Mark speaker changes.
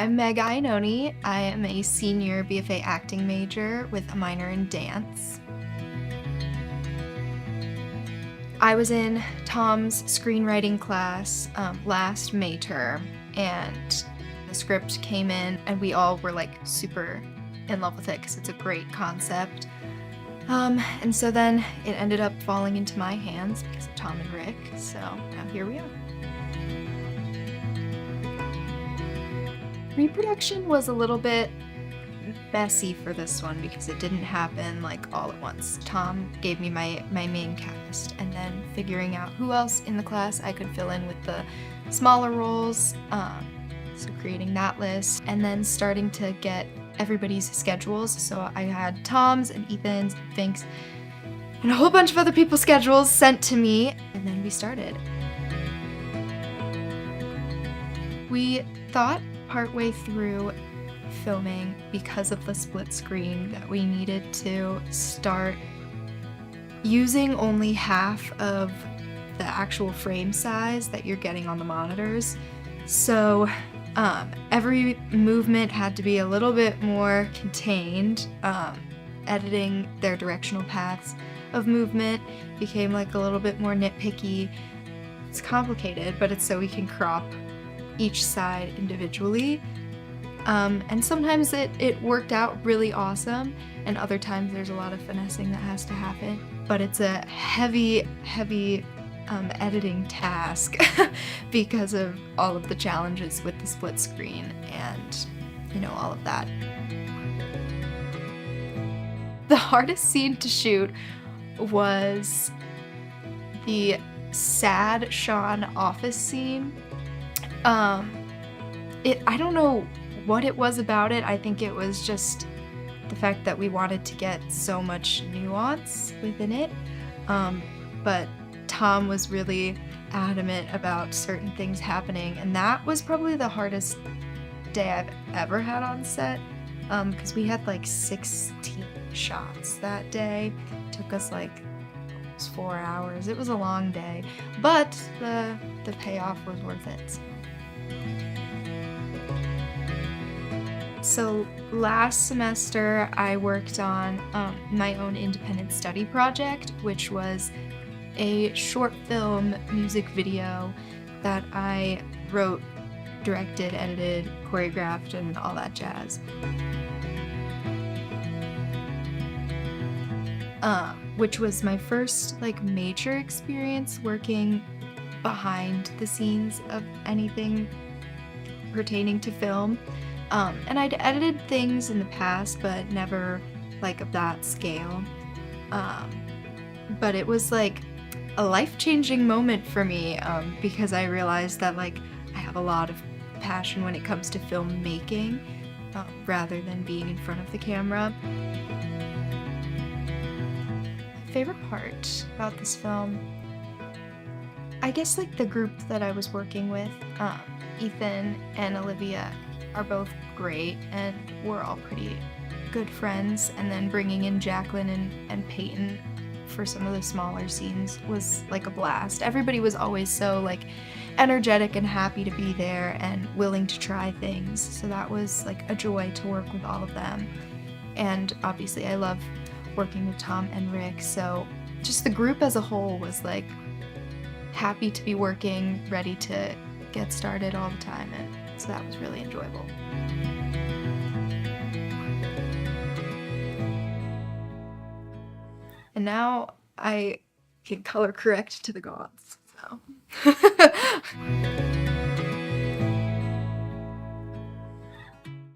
Speaker 1: I'm Meg Iannone. I am a senior BFA acting major with a minor in dance. I was in Tom's screenwriting class last May term, and the script came in and we all were like super in love with it because it's a great concept. And so then it ended up falling into my hands because of Tom and Rick, so now here we are. Pre-production was a little bit messy for this one because it didn't happen like all at once. Tom gave me my main cast, and then figuring out who else in the class I could fill in with the smaller roles, so creating that list, and then starting to get everybody's schedules. So I had Tom's and Ethan's and Fink's and a whole bunch of other people's schedules sent to me, and then we started. We thought partway through filming, because of the split screen, that we needed to start using only half of the actual frame size that you're getting on the monitors. So every movement had to be a little bit more contained. Editing their directional paths of movement became like a little bit more nitpicky. It's complicated, but it's so we can crop each side individually. And sometimes it worked out really awesome, and other times there's a lot of finessing that has to happen. But it's a heavy editing task because of all of the challenges with the split screen and, all of that. The hardest scene to shoot was the sad Sean office scene. I don't know what it was about it. I think it was just the fact that we wanted to get so much nuance within it. But Tom was really adamant about certain things happening, and that was probably the hardest day I've ever had on set, because we had like 16 shots that day. It took us like almost 4 hours. It was a long day, but the payoff was worth it. So last semester I worked on my own independent study project, which was a short film music video that I wrote, directed, edited, choreographed, and all that jazz. Which was my first like major experience working behind the scenes of anything pertaining to film. And I'd edited things in the past, but never like of that scale. But it was like a life-changing moment for me, because I realized that like I have a lot of passion when it comes to filmmaking, rather than being in front of the camera. My favorite part about this film, I guess like the group that I was working with, Ethan and Olivia are both great, and we're all pretty good friends, and then bringing in Jacqueline and Peyton for some of the smaller scenes was like a blast. Everybody was always so like energetic and happy to be there and willing to try things, so that was like a joy to work with all of them. And obviously I love working with Tom and Rick, so just the group as a whole was like happy to be working, ready to get started all the time, and so that was really enjoyable. And now I can color correct to the gods, so.